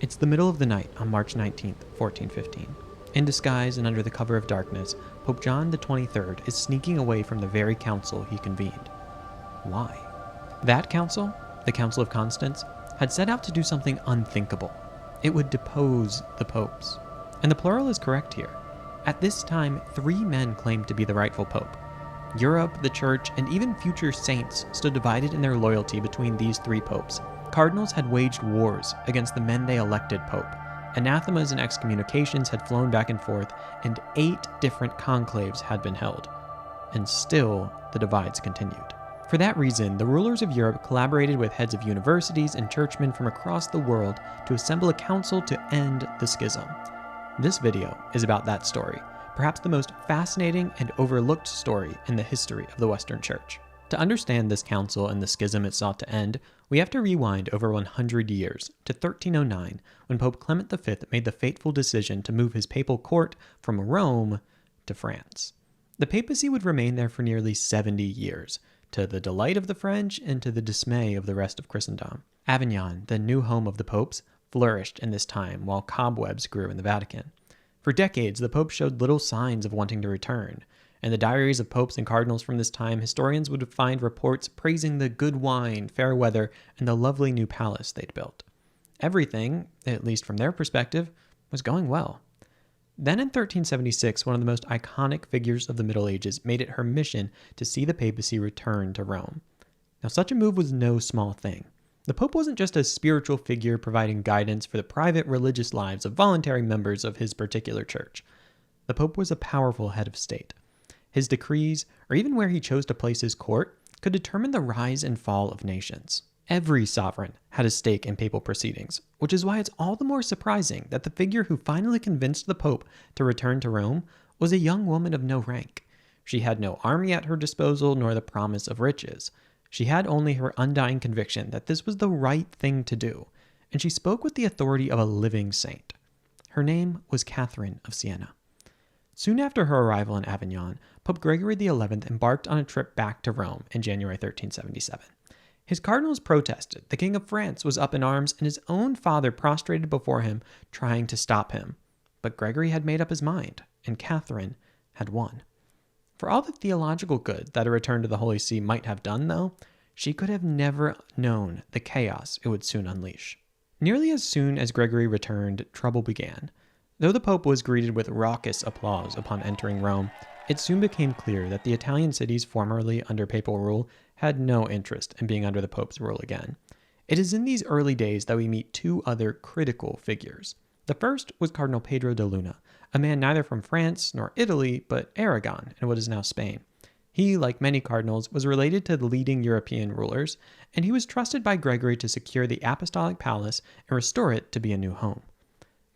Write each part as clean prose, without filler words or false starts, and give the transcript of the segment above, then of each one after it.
It's the middle of the night on March 19th, 1415. In disguise and under the cover of darkness, Pope John XXIII is sneaking away from the very council he convened. Why? That council, the Council of Constance, had set out to do something unthinkable. It would depose the popes. And the plural is correct here. At this time, 3 men claimed to be the rightful pope. Europe, the church, and even future saints stood divided in their loyalty between these 3 popes. Cardinals had waged wars against the men they elected pope. Anathemas and excommunications had flown back and forth, and 8 different conclaves had been held. And still, the divides continued. For that reason, the rulers of Europe collaborated with heads of universities and churchmen from across the world to assemble a council to end the schism. This video is about that story, perhaps the most fascinating and overlooked story in the history of the Western Church. To understand this council and the schism it sought to end, we have to rewind over 100 years to 1309, when Pope Clement V made the fateful decision to move his papal court from Rome to France. The papacy would remain there for nearly 70 years, to the delight of the French and to the dismay of the rest of Christendom. Avignon, the new home of the popes, flourished in this time while cobwebs grew in the Vatican. For decades, the Pope showed little signs of wanting to return. In the diaries of popes and cardinals from this time, historians would find reports praising the good wine, fair weather, and the lovely new palace they'd built. Everything, at least from their perspective, was going well. Then in 1376, one of the most iconic figures of the Middle Ages made it her mission to see the papacy return to Rome. Now, such a move was no small thing. The Pope wasn't just a spiritual figure providing guidance for the private religious lives of voluntary members of his particular church. The Pope was a powerful head of state. His decrees, or even where he chose to place his court, could determine the rise and fall of nations. Every sovereign had a stake in papal proceedings, which is why it's all the more surprising that the figure who finally convinced the Pope to return to Rome was a young woman of no rank. She had no army at her disposal nor the promise of riches. She had only her undying conviction that this was the right thing to do, and she spoke with the authority of a living saint. Her name was Catherine of Siena. Soon after her arrival in Avignon, Pope Gregory XI embarked on a trip back to Rome in January 1377. His cardinals protested, the King of France was up in arms, and his own father prostrated before him, trying to stop him. But Gregory had made up his mind, and Catherine had won. For all the theological good that a return to the Holy See might have done, though, she could have never known the chaos it would soon unleash. Nearly as soon as Gregory returned, trouble began. Though the Pope was greeted with raucous applause upon entering Rome, it soon became clear that the Italian cities formerly under papal rule had no interest in being under the Pope's rule again. It is in these early days that we meet 2 other critical figures. The first was Cardinal Pedro de Luna, a man neither from France nor Italy, but Aragon in what is now Spain. He, like many cardinals, was related to the leading European rulers, and he was trusted by Gregory to secure the apostolic palace and restore it to be a new home.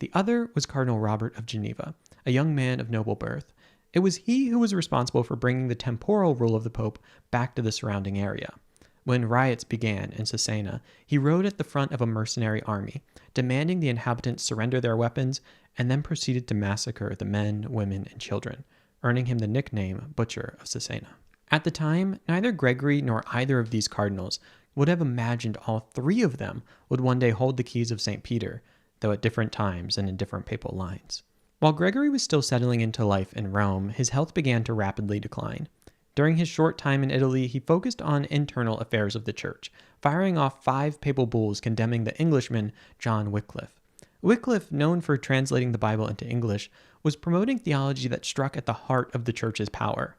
The other was Cardinal Robert of Geneva, a young man of noble birth. It was he who was responsible for bringing the temporal rule of the Pope back to the surrounding area. When riots began in Cesena, he rode at the front of a mercenary army, demanding the inhabitants surrender their weapons, and then proceeded to massacre the men, women, and children, earning him the nickname Butcher of Cesena. At the time, neither Gregory nor either of these cardinals would have imagined all 3 of them would one day hold the keys of St. Peter, though at different times and in different papal lines. While Gregory was still settling into life in Rome, his health began to rapidly decline. During his short time in Italy, he focused on internal affairs of the church, firing off 5 papal bulls condemning the Englishman John Wycliffe. Wycliffe, known for translating the Bible into English, was promoting theology that struck at the heart of the church's power.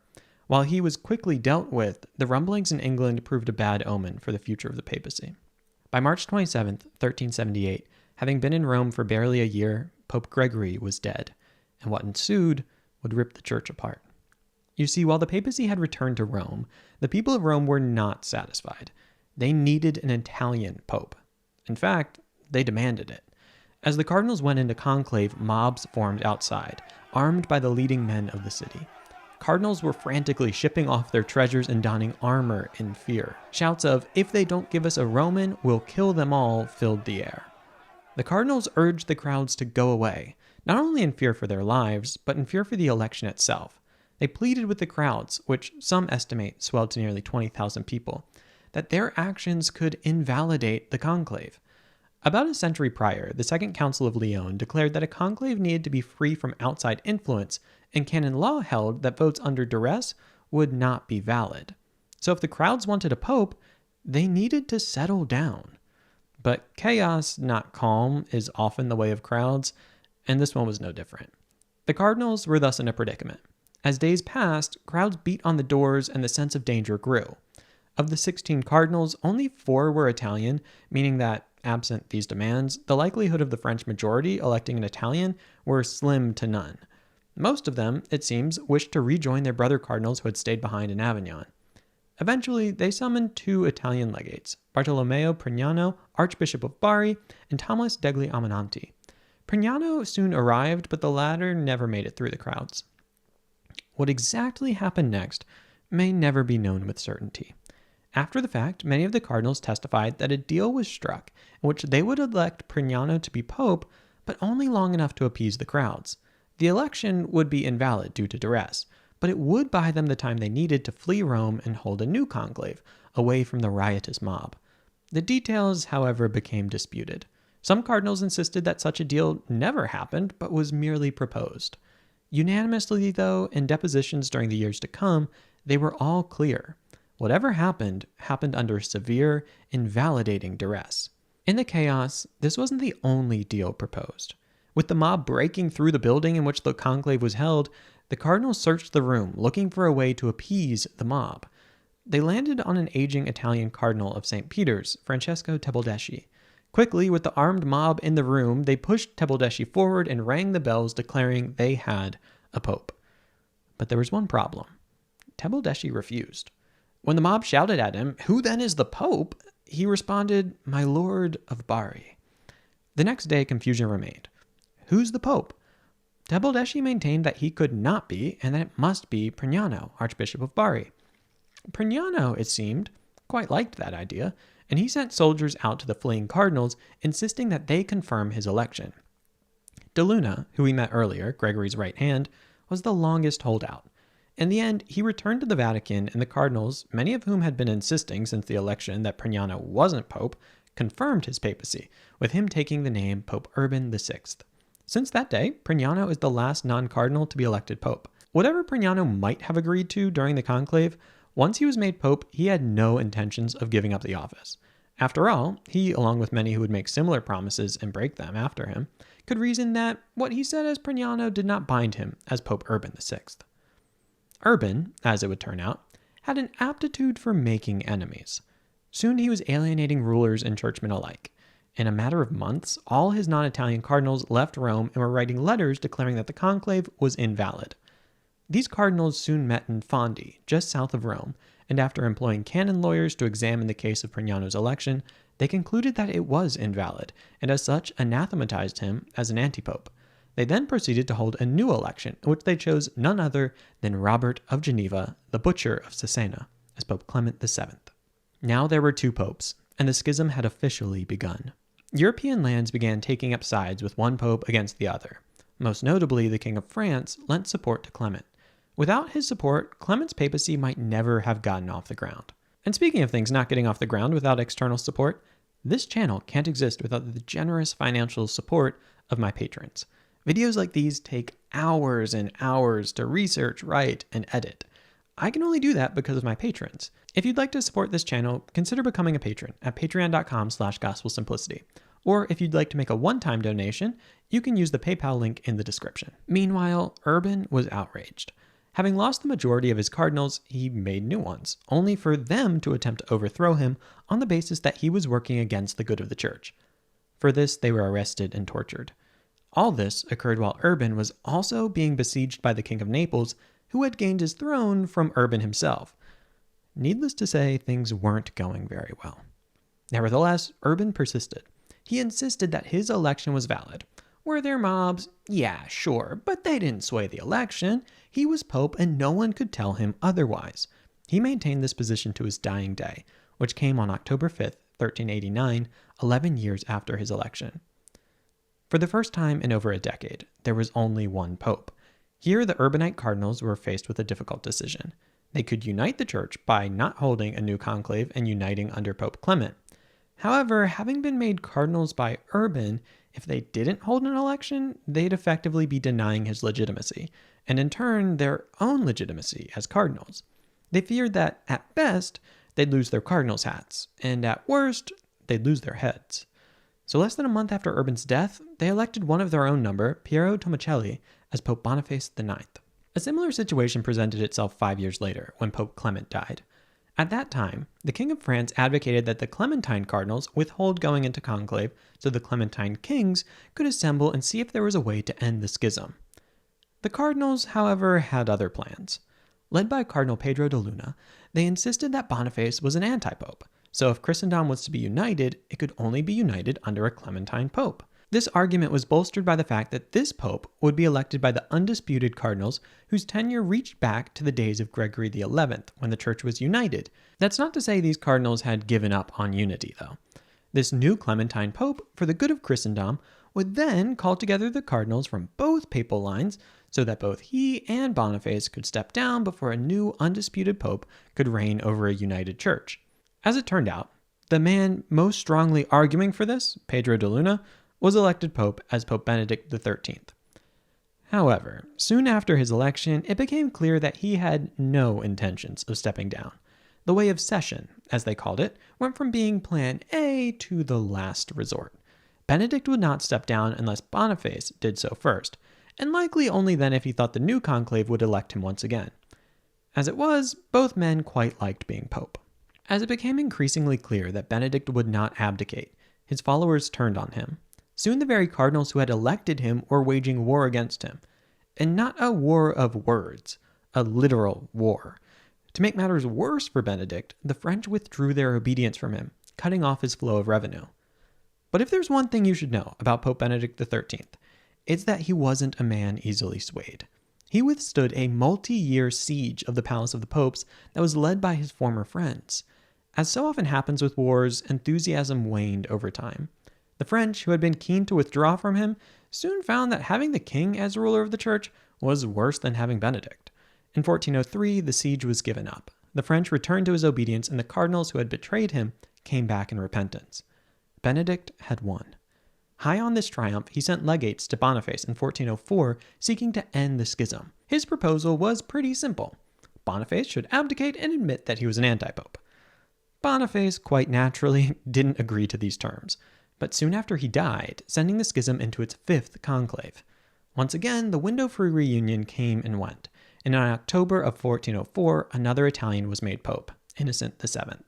While he was quickly dealt with, the rumblings in England proved a bad omen for the future of the papacy. By March 27, 1378, having been in Rome for barely a year, Pope Gregory was dead, and what ensued would rip the church apart. You see, while the papacy had returned to Rome, the people of Rome were not satisfied. They needed an Italian pope. In fact, they demanded it. As the cardinals went into conclave, mobs formed outside, armed by the leading men of the city. Cardinals were frantically shipping off their treasures and donning armor in fear. Shouts of, "If they don't give us a Roman, we'll kill them all," filled the air. The cardinals urged the crowds to go away, not only in fear for their lives, but in fear for the election itself. They pleaded with the crowds, which some estimate swelled to nearly 20,000 people, that their actions could invalidate the conclave. About a century prior, the Second Council of Lyon declared that a conclave needed to be free from outside influence, and canon law held that votes under duress would not be valid. So if the crowds wanted a pope, they needed to settle down. But chaos, not calm, is often the way of crowds, and this one was no different. The cardinals were thus in a predicament. As days passed, crowds beat on the doors and the sense of danger grew. Of the 16 cardinals, only 4 were Italian, meaning that, absent these demands, the likelihood of the French majority electing an Italian were slim to none. Most of them, it seems, wished to rejoin their brother cardinals who had stayed behind in Avignon. Eventually, they summoned 2 Italian legates, Bartolomeo Prignano, Archbishop of Bari, and Thomas degli Amananti. Prignano soon arrived, but the latter never made it through the crowds. What exactly happened next may never be known with certainty. After the fact, many of the cardinals testified that a deal was struck in which they would elect Prignano to be pope, but only long enough to appease the crowds. The election would be invalid due to duress, but it would buy them the time they needed to flee Rome and hold a new conclave, away from the riotous mob. The details, however, became disputed. Some cardinals insisted that such a deal never happened, but was merely proposed. Unanimously, though, in depositions during the years to come, they were all clear. Whatever happened, happened under severe, invalidating duress. In the chaos, this wasn't the only deal proposed. With the mob breaking through the building in which the conclave was held, the cardinals searched the room, looking for a way to appease the mob. They landed on an aging Italian cardinal of St. Peter's, Francesco Tebaldeschi. Quickly, with the armed mob in the room, they pushed Tebaldeschi forward and rang the bells declaring they had a pope. But there was one problem. Tebaldeschi refused. When the mob shouted at him, "Who then is the pope?" he responded, "My lord of Bari." The next day, confusion remained. Who's the pope? Tebaldeschi maintained that he could not be, and that it must be Prignano, Archbishop of Bari. Prignano, it seemed, quite liked that idea, and he sent soldiers out to the fleeing cardinals, insisting that they confirm his election. De Luna, who we met earlier, Gregory's right hand, was the longest holdout. In the end, he returned to the Vatican, and the cardinals, many of whom had been insisting since the election that Prignano wasn't pope, confirmed his papacy, with him taking the name Pope Urban VI. Since that day, Prignano is the last non-cardinal to be elected pope. Whatever Prignano might have agreed to during the conclave, once he was made pope, he had no intentions of giving up the office. After all, he, along with many who would make similar promises and break them after him, could reason that what he said as Prignano did not bind him as Pope Urban VI. Urban, as it would turn out, had an aptitude for making enemies. Soon he was alienating rulers and churchmen alike. In a matter of months, all his non-Italian cardinals left Rome and were writing letters declaring that the conclave was invalid. These cardinals soon met in Fondi, just south of Rome, and after employing canon lawyers to examine the case of Prignano's election, they concluded that it was invalid, and as such anathematized him as an antipope. They then proceeded to hold a new election, in which they chose none other than Robert of Geneva, the Butcher of Cesena, as Pope Clement VII. Now there were 2 popes, and the schism had officially begun. European lands began taking up sides with one pope against the other. Most notably, the King of France lent support to Clement. Without his support, Clement's papacy might never have gotten off the ground. And speaking of things not getting off the ground without external support, this channel can't exist without the generous financial support of my patrons. Videos like these take hours and hours to research, write, and edit. I can only do that because of my patrons. If you'd like to support this channel, consider becoming a patron at patreon.com/gospelsimplicity. Or if you'd like to make a one-time donation, you can use the PayPal link in the description. Meanwhile, Urban was outraged. Having lost the majority of his cardinals, he made new ones, only for them to attempt to overthrow him on the basis that he was working against the good of the church. For this, they were arrested and tortured. All this occurred while Urban was also being besieged by the King of Naples, who had gained his throne from Urban himself. Needless to say, things weren't going very well. Nevertheless, Urban persisted. He insisted that his election was valid. Were there mobs? Yeah, sure, but they didn't sway the election. He was pope and no one could tell him otherwise. He maintained this position to his dying day, which came on October 5th, 1389, 11 years after his election. For the first time in over a decade, there was only one pope. Here, the Urbanite cardinals were faced with a difficult decision. They could unite the church by not holding a new conclave and uniting under Pope Clement. However, having been made cardinals by Urban, if they didn't hold an election, they'd effectively be denying his legitimacy, and in turn, their own legitimacy as cardinals. They feared that, at best, they'd lose their cardinals' hats, and at worst, they'd lose their heads. So less than a month after Urban's death, they elected one of their own number, Piero Tomacelli, as Pope Boniface IX. A similar situation presented itself 5 years later, when Pope Clement died. At that time, the King of France advocated that the Clementine cardinals withhold going into conclave so the Clementine kings could assemble and see if there was a way to end the schism. The cardinals, however, had other plans. Led by Cardinal Pedro de Luna, they insisted that Boniface was an anti-pope, so if Christendom was to be united, it could only be united under a Clementine pope. This argument was bolstered by the fact that this pope would be elected by the undisputed cardinals whose tenure reached back to the days of Gregory XI, when the church was united. That's not to say these cardinals had given up on unity, though. This new Clementine pope, for the good of Christendom, would then call together the cardinals from both papal lines so that both he and Boniface could step down before a new undisputed pope could reign over a united church. As it turned out, the man most strongly arguing for this, Pedro de Luna, was elected pope as Pope Benedict XIII. However, soon after his election, it became clear that he had no intentions of stepping down. The way of cession, as they called it, went from being plan A to the last resort. Benedict would not step down unless Boniface did so first, and likely only then if he thought the new conclave would elect him once again. As it was, both men quite liked being pope. As it became increasingly clear that Benedict would not abdicate, his followers turned on him. Soon the very cardinals who had elected him were waging war against him. And not a war of words, a literal war. To make matters worse for Benedict, the French withdrew their obedience from him, cutting off his flow of revenue. But if there's one thing you should know about Pope Benedict XIII, it's that he wasn't a man easily swayed. He withstood a multi-year siege of the Palace of the Popes that was led by his former friends. As so often happens with wars, enthusiasm waned over time. The French, who had been keen to withdraw from him, soon found that having the king as ruler of the church was worse than having Benedict. In 1403, the siege was given up. The French returned to his obedience, and the cardinals who had betrayed him came back in repentance. Benedict had won. High on this triumph, he sent legates to Boniface in 1404 seeking to end the schism. His proposal was pretty simple. Boniface should abdicate and admit that he was an anti-pope. Boniface, quite naturally, didn't agree to these terms, but soon after he died, sending the schism into its fifth conclave. Once again, the window for reunion came and went, and in October of 1404, another Italian was made pope, Innocent VII.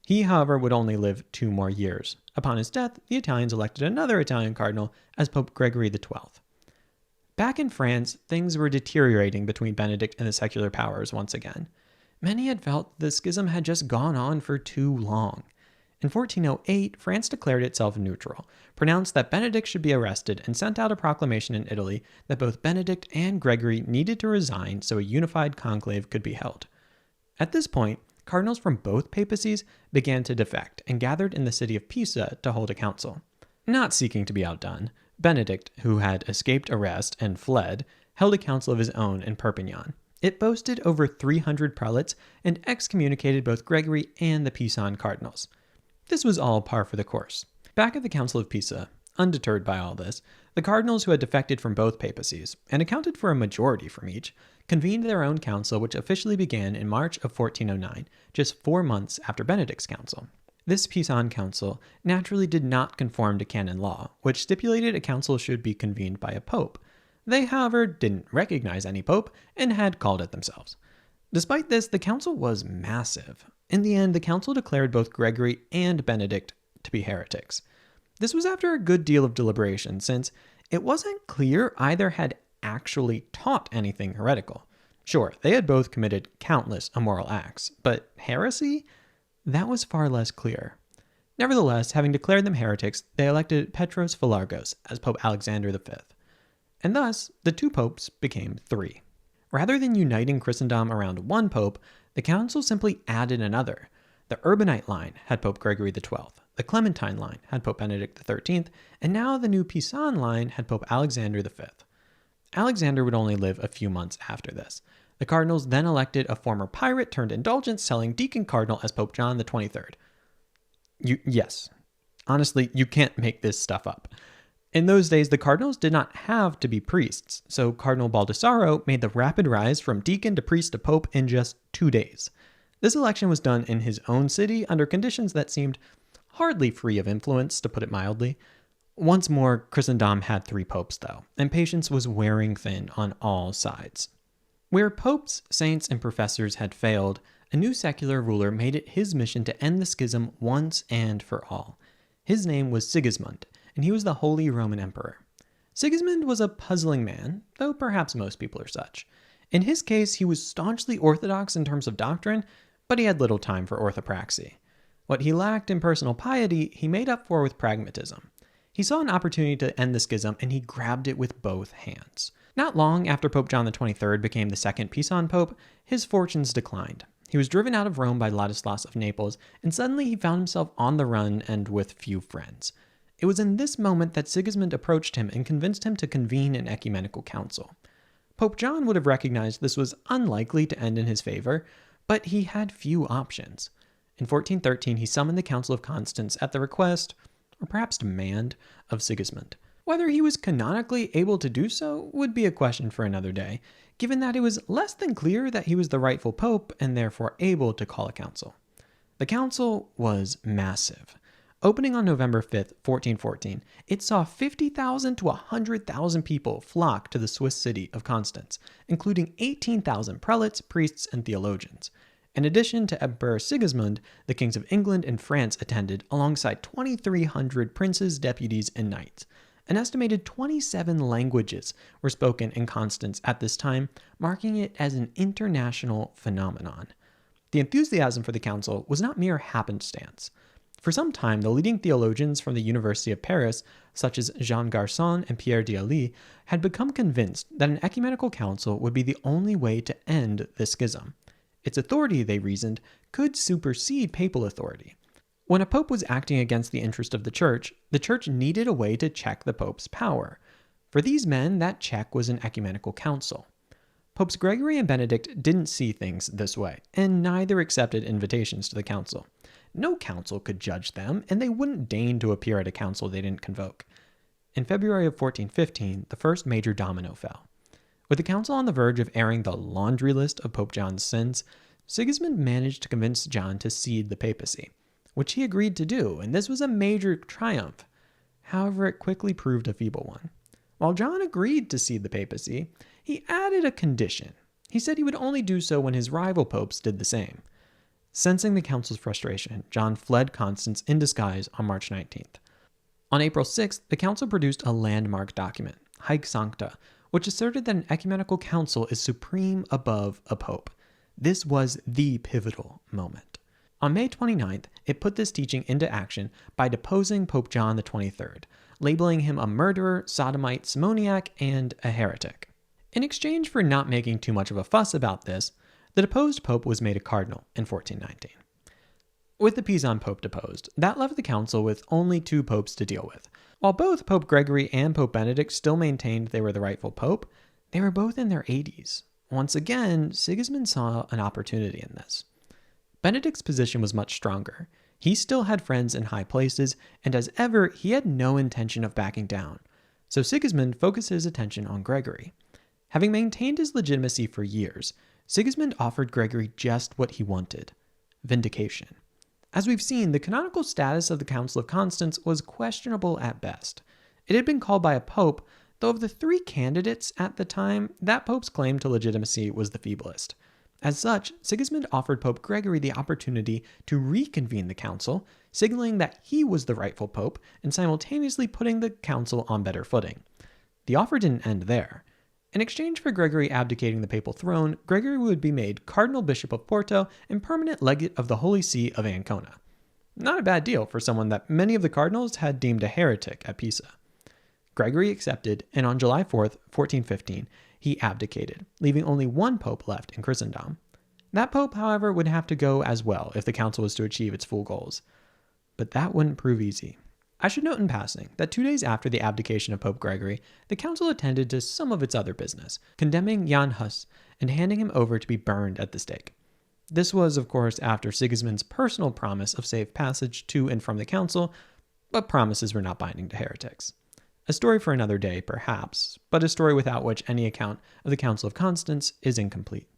He, however, would only live 2 more years. Upon his death, the Italians elected another Italian cardinal as Pope Gregory XII. Back in France, things were deteriorating between Benedict and the secular powers once again. Many had felt the schism had just gone on for too long. In 1408, France declared itself neutral, pronounced that Benedict should be arrested, and sent out a proclamation in Italy that both Benedict and Gregory needed to resign so a unified conclave could be held. At this point, cardinals from both papacies began to defect and gathered in the city of Pisa to hold a council. Not seeking to be outdone, Benedict, who had escaped arrest and fled, held a council of his own in Perpignan. It boasted over 300 prelates and excommunicated both Gregory and the Pisan cardinals. This was all par for the course. Back at the Council of Pisa, undeterred by all this, the cardinals who had defected from both papacies, and accounted for a majority from each, convened their own council, which officially began in March of 1409, just 4 months after Benedict's council. This Pisan council naturally did not conform to canon law, which stipulated a council should be convened by a pope. They, however, didn't recognize any pope and had called it themselves. Despite this, the council was massive. In the end, the council declared both Gregory and Benedict to be heretics. This was after a good deal of deliberation, since it wasn't clear either had actually taught anything heretical. Sure, they had both committed countless immoral acts, but heresy? That was far less clear. Nevertheless, having declared them heretics, they elected Petros Philargos as Pope Alexander V. And thus, the 2 popes became 3. Rather than uniting Christendom around one pope, the council simply added another. The Urbanite line had Pope Gregory XII, the Clementine line had Pope Benedict XIII, and now the new Pisan line had Pope Alexander V. Alexander would only live a few months after this. The cardinals then elected a former pirate turned indulgence selling deacon cardinal as Pope John XXIII. Yes, Honestly, you can't make this stuff up. In those days, the cardinals did not have to be priests, so Cardinal Baldassaro made the rapid rise from deacon to priest to pope in just 2 days. This election was done in his own city under conditions that seemed hardly free of influence, to put it mildly. Once more, Christendom had 3 popes, though, and patience was wearing thin on all sides. Where popes, saints, and professors had failed, a new secular ruler made it his mission to end the schism once and for all. His name was Sigismund, and he was the Holy Roman Emperor. Sigismund was a puzzling man, though perhaps most people are such. In his case, he was staunchly orthodox in terms of doctrine, but he had little time for orthopraxy. What he lacked in personal piety, he made up for with pragmatism. He saw an opportunity to end the schism, and he grabbed it with both hands. Not long after Pope John XXIII became the second Pisan Pope, his fortunes declined. He was driven out of Rome by Ladislas of Naples, and suddenly he found himself on the run and with few friends. It was in this moment that Sigismund approached him and convinced him to convene an ecumenical council. Pope John would have recognized this was unlikely to end in his favor, but he had few options. In 1413, he summoned the Council of Constance at the request, or perhaps demand, of Sigismund. Whether he was canonically able to do so would be a question for another day, given that it was less than clear that he was the rightful pope and therefore able to call a council. The council was massive. Opening on November 5th, 1414, it saw 50,000 to 100,000 people flock to the Swiss city of Constance, including 18,000 prelates, priests, and theologians. In addition to Emperor Sigismund, the kings of England and France attended alongside 2,300 princes, deputies, and knights. An estimated 27 languages were spoken in Constance at this time, marking it as an international phenomenon. The enthusiasm for the council was not mere happenstance. For some time, the leading theologians from the University of Paris, such as Jean Garçon and Pierre d'Ailly, had become convinced that an ecumenical council would be the only way to end the schism. Its authority, they reasoned, could supersede papal authority. When a pope was acting against the interest of the church needed a way to check the pope's power. For these men, that check was an ecumenical council. Popes Gregory and Benedict didn't see things this way, and neither accepted invitations to the council. No council could judge them, and they wouldn't deign to appear at a council they didn't convoke. In February of 1415, the first major domino fell. With the council on the verge of airing the laundry list of Pope John's sins, Sigismund managed to convince John to cede the papacy, which he agreed to do, and this was a major triumph. However, it quickly proved a feeble one. While John agreed to cede the papacy, he added a condition. He said he would only do so when his rival popes did the same. Sensing the council's frustration, John fled Constance in disguise on March 19th. On April 6th, the council produced a landmark document, Haec Sancta, which asserted that an ecumenical council is supreme above a pope. This was the pivotal moment. On May 29th, it put this teaching into action by deposing Pope John XXIII, labeling him a murderer, sodomite, simoniac, and a heretic. In exchange for not making too much of a fuss about this, the deposed pope was made a cardinal in 1419. With the Pisan pope deposed, that left the council with only 2 popes to deal with. While both Pope Gregory and Pope Benedict still maintained they were the rightful pope, they were both in their 80s. Once again, Sigismund saw an opportunity in this. Benedict's position was much stronger. He still had friends in high places, and as ever, he had no intention of backing down. So Sigismund focused his attention on Gregory. Having maintained his legitimacy for years, Sigismund offered Gregory just what he wanted: vindication. As we've seen, the canonical status of the Council of Constance was questionable at best. It had been called by a pope, though of the 3 candidates at the time, that pope's claim to legitimacy was the feeblest. As such, Sigismund offered Pope Gregory the opportunity to reconvene the council, signaling that he was the rightful pope and simultaneously putting the council on better footing. The offer didn't end there. In exchange for Gregory abdicating the papal throne, Gregory would be made Cardinal Bishop of Porto and permanent legate of the Holy See of Ancona. Not a bad deal for someone that many of the cardinals had deemed a heretic at Pisa. Gregory accepted, and on July 4th, 1415, he abdicated, leaving only 1 pope left in Christendom. That pope, however, would have to go as well if the council was to achieve its full goals. But that wouldn't prove easy. I should note in passing that 2 days after the abdication of Pope Gregory, the council attended to some of its other business, condemning Jan Hus and handing him over to be burned at the stake. This was, of course, after Sigismund's personal promise of safe passage to and from the council, but promises were not binding to heretics. A story for another day, perhaps, but a story without which any account of the Council of Constance is incomplete.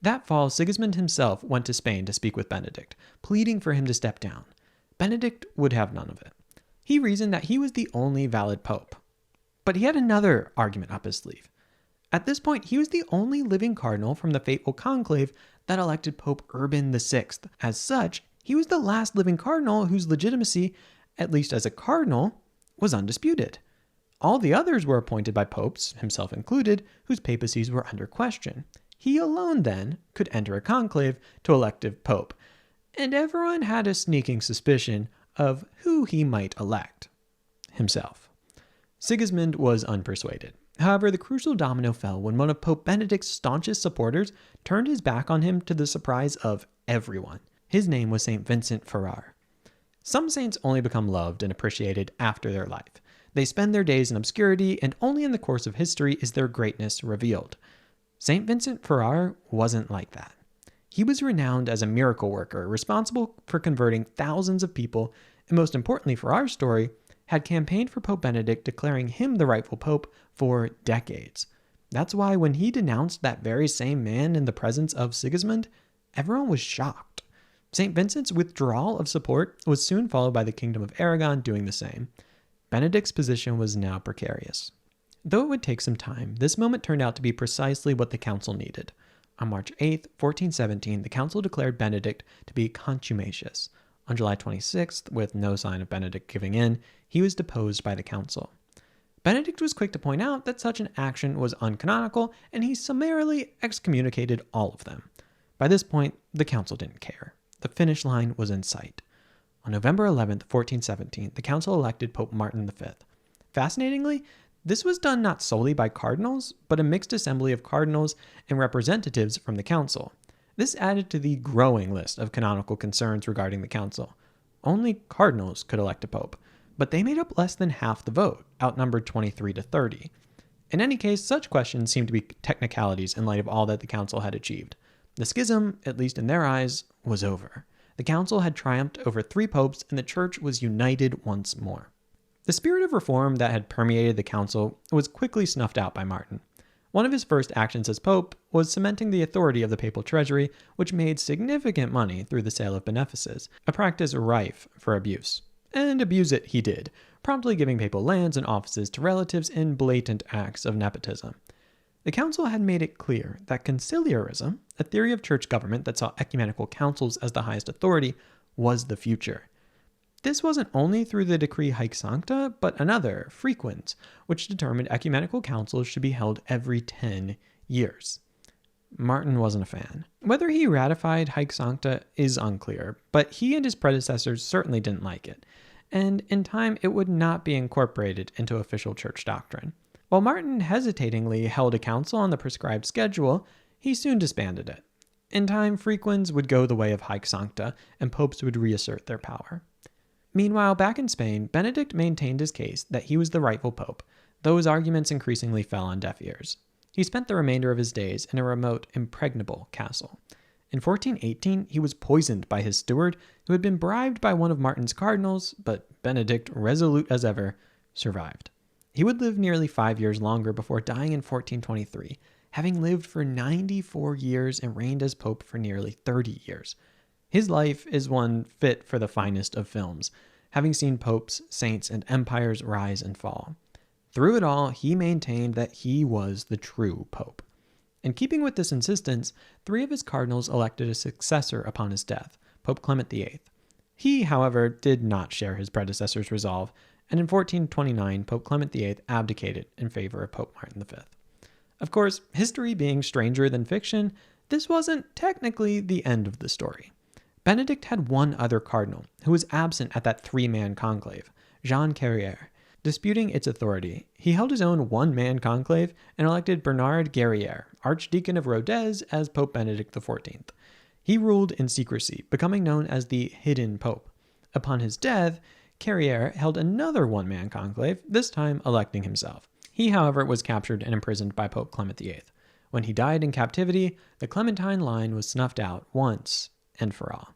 That fall, Sigismund himself went to Spain to speak with Benedict, pleading for him to step down. Benedict would have none of it. He reasoned that he was the only valid pope. But he had another argument up his sleeve. At this point, he was the only living cardinal from the Fateful Conclave that elected Pope Urban VI. As such, he was the last living cardinal whose legitimacy, at least as a cardinal, was undisputed. All the others were appointed by popes, himself included, whose papacies were under question. He alone, then, could enter a conclave to elect a pope, and everyone had a sneaking suspicion of who he might elect. Himself. Sigismund was unpersuaded. However, the crucial domino fell when one of Pope Benedict's staunchest supporters turned his back on him to the surprise of everyone. His name was St. Vincent Ferrar. Some saints only become loved and appreciated after their life. They spend their days in obscurity, and only in the course of history is their greatness revealed. St. Vincent Ferrar wasn't like that. He was renowned as a miracle worker, responsible for converting thousands of people, and most importantly for our story, had campaigned for Pope Benedict, declaring him the rightful pope for decades. That's why when he denounced that very same man in the presence of Sigismund, everyone was shocked. St. Vincent's withdrawal of support was soon followed by the Kingdom of Aragon doing the same. Benedict's position was now precarious. Though it would take some time, this moment turned out to be precisely what the council needed. On March 8, 1417, the council declared Benedict to be contumacious. On July 26th, with no sign of Benedict giving in, he was deposed by the council. Benedict was quick to point out that such an action was uncanonical, and he summarily excommunicated all of them. By this point, the council didn't care. The finish line was in sight. On November 11th, 1417, the council elected Pope Martin V. Fascinatingly, this was done not solely by cardinals, but a mixed assembly of cardinals and representatives from the council. This added to the growing list of canonical concerns regarding the council. Only cardinals could elect a pope, but they made up less than half the vote, outnumbered 23 to 30. In any case, such questions seemed to be technicalities in light of all that the council had achieved. The schism, at least in their eyes, was over. The council had triumphed over 3 popes, and the church was united once more. The spirit of reform that had permeated the council was quickly snuffed out by Martin. One of his first actions as pope was cementing the authority of the papal treasury, which made significant money through the sale of benefices, a practice rife for abuse. And abuse it he did, promptly giving papal lands and offices to relatives in blatant acts of nepotism. The council had made it clear that conciliarism, a theory of church government that saw ecumenical councils as the highest authority, was the future. This wasn't only through the decree Haec Sancta, but another, Frequens, which determined ecumenical councils should be held every 10 years. Martin wasn't a fan. Whether he ratified Haec Sancta is unclear, but he and his predecessors certainly didn't like it, and in time it would not be incorporated into official church doctrine. While Martin hesitatingly held a council on the prescribed schedule, he soon disbanded it. In time, Frequens would go the way of Haec Sancta, and popes would reassert their power. Meanwhile, back in Spain, Benedict maintained his case that he was the rightful pope, though his arguments increasingly fell on deaf ears. He spent the remainder of his days in a remote, impregnable castle. In 1418, he was poisoned by his steward, who had been bribed by one of Martin's cardinals, but Benedict, resolute as ever, survived. He would live nearly 5 years longer before dying in 1423, having lived for 94 years and reigned as pope for nearly 30 years. His life is one fit for the finest of films, having seen popes, saints, and empires rise and fall. Through it all, he maintained that he was the true pope. In keeping with this insistence, 3 of his cardinals elected a successor upon his death, Pope Clement VIII. He, however, did not share his predecessor's resolve, and in 1429, Pope Clement VIII abdicated in favor of Pope Martin V. Of course, history being stranger than fiction, this wasn't technically the end of the story. Benedict had one other cardinal, who was absent at that 3-man conclave, Jean Carrière. Disputing its authority, he held his own one-man conclave and elected Bernard Guerrière, Archdeacon of Rodez, as Pope Benedict XIV. He ruled in secrecy, becoming known as the Hidden Pope. Upon his death, Carrière held another one-man conclave, this time electing himself. He, however, was captured and imprisoned by Pope Clement VIII. When he died in captivity, the Clementine line was snuffed out once and for all.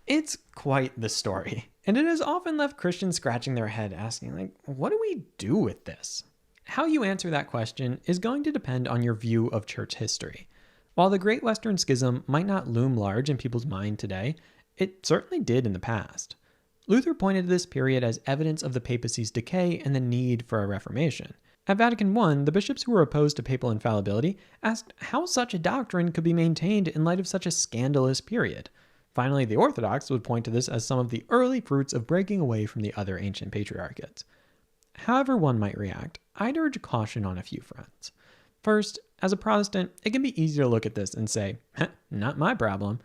It's quite the story. And it has often left Christians scratching their head asking, what do we do with this? How you answer that question is going to depend on your view of church history. While the Great Western Schism might not loom large in people's mind today, it certainly did in the past. Luther pointed to this period as evidence of the papacy's decay and the need for a reformation. At Vatican I, the bishops who were opposed to papal infallibility asked how such a doctrine could be maintained in light of such a scandalous period. Finally, the Orthodox would point to this as some of the early fruits of breaking away from the other ancient patriarchates. However one might react, I'd urge caution on a few fronts. First, as a Protestant, it can be easy to look at this and say, not my problem,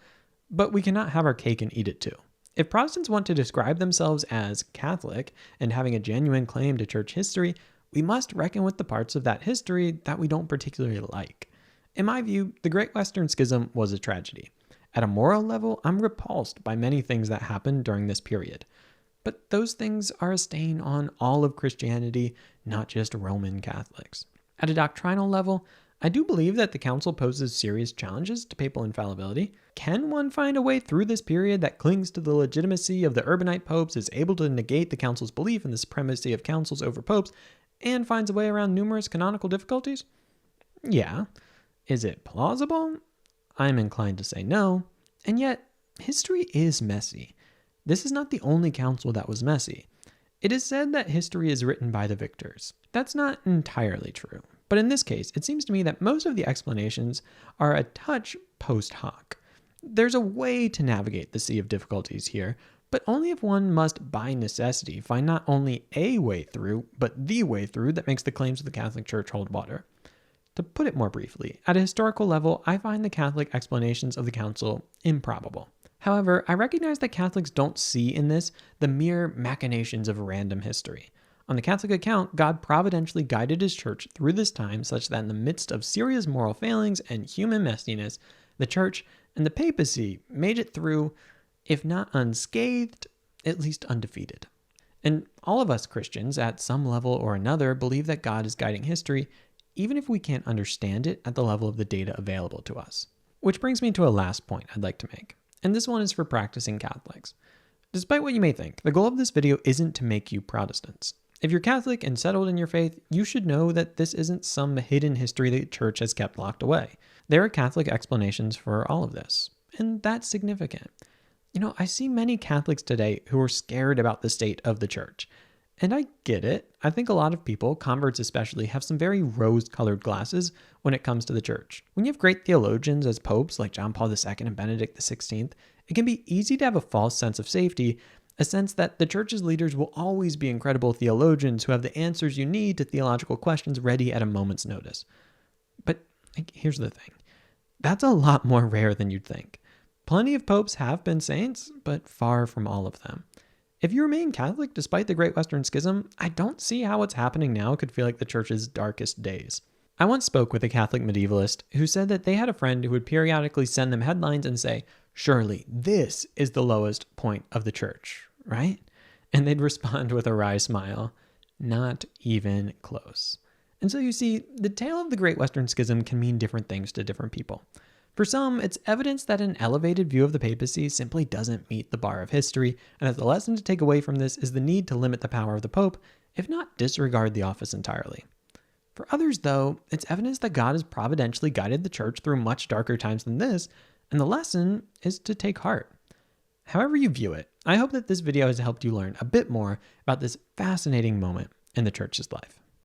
but we cannot have our cake and eat it too. If Protestants want to describe themselves as Catholic and having a genuine claim to church history, we must reckon with the parts of that history that we don't particularly like. In my view, the Great Western Schism was a tragedy. At a moral level, I'm repulsed by many things that happened during this period. But those things are a stain on all of Christianity, not just Roman Catholics. At a doctrinal level, I do believe that the council poses serious challenges to papal infallibility. Can one find a way through this period that clings to the legitimacy of the Urbanite popes, is able to negate the council's belief in the supremacy of councils over popes, and finds a way around numerous canonical difficulties? Yeah. Is it plausible? I'm inclined to say no. And yet, history is messy. This is not the only council that was messy. It is said that history is written by the victors. That's not entirely true. But in this case, it seems to me that most of the explanations are a touch post hoc. There's a way to navigate the sea of difficulties here, but only if one must, by necessity, find not only a way through, but the way through that makes the claims of the Catholic Church hold water. To put it more briefly, at a historical level, I find the Catholic explanations of the Council improbable. However, I recognize that Catholics don't see in this the mere machinations of random history. On the Catholic account, God providentially guided his church through this time such that in the midst of serious moral failings and human messiness, the church and the papacy made it through, if not unscathed, at least undefeated. And all of us Christians, at some level or another, believe that God is guiding history, even if we can't understand it at the level of the data available to us. Which brings me to a last point I'd like to make, and this one is for practicing Catholics. Despite what you may think, the goal of this video isn't to make you Protestants. If you're Catholic and settled in your faith, you should know that this isn't some hidden history the church has kept locked away. There are Catholic explanations for all of this, and that's significant. I see many Catholics today who are scared about the state of the church. And I get it. I think a lot of people, converts especially, have some very rose-colored glasses when it comes to the church. When you have great theologians as popes like John Paul II and Benedict XVI, it can be easy to have a false sense of safety, a sense that the church's leaders will always be incredible theologians who have the answers you need to theological questions ready at a moment's notice. But here's the thing. That's a lot more rare than you'd think. Plenty of popes have been saints, but far from all of them. If you remain Catholic despite the Great Western Schism, I don't see how what's happening now could feel like the church's darkest days. I once spoke with a Catholic medievalist who said that they had a friend who would periodically send them headlines and say, "Surely this is the lowest point of the church, right?" And they'd respond with a wry smile, "Not even close." And so you see, the tale of the Great Western Schism can mean different things to different people. For some, it's evidence that an elevated view of the papacy simply doesn't meet the bar of history, and that the lesson to take away from this is the need to limit the power of the Pope, if not disregard the office entirely. For others, though, it's evidence that God has providentially guided the church through much darker times than this, and the lesson is to take heart. However you view it, I hope that this video has helped you learn a bit more about this fascinating moment in the church's life.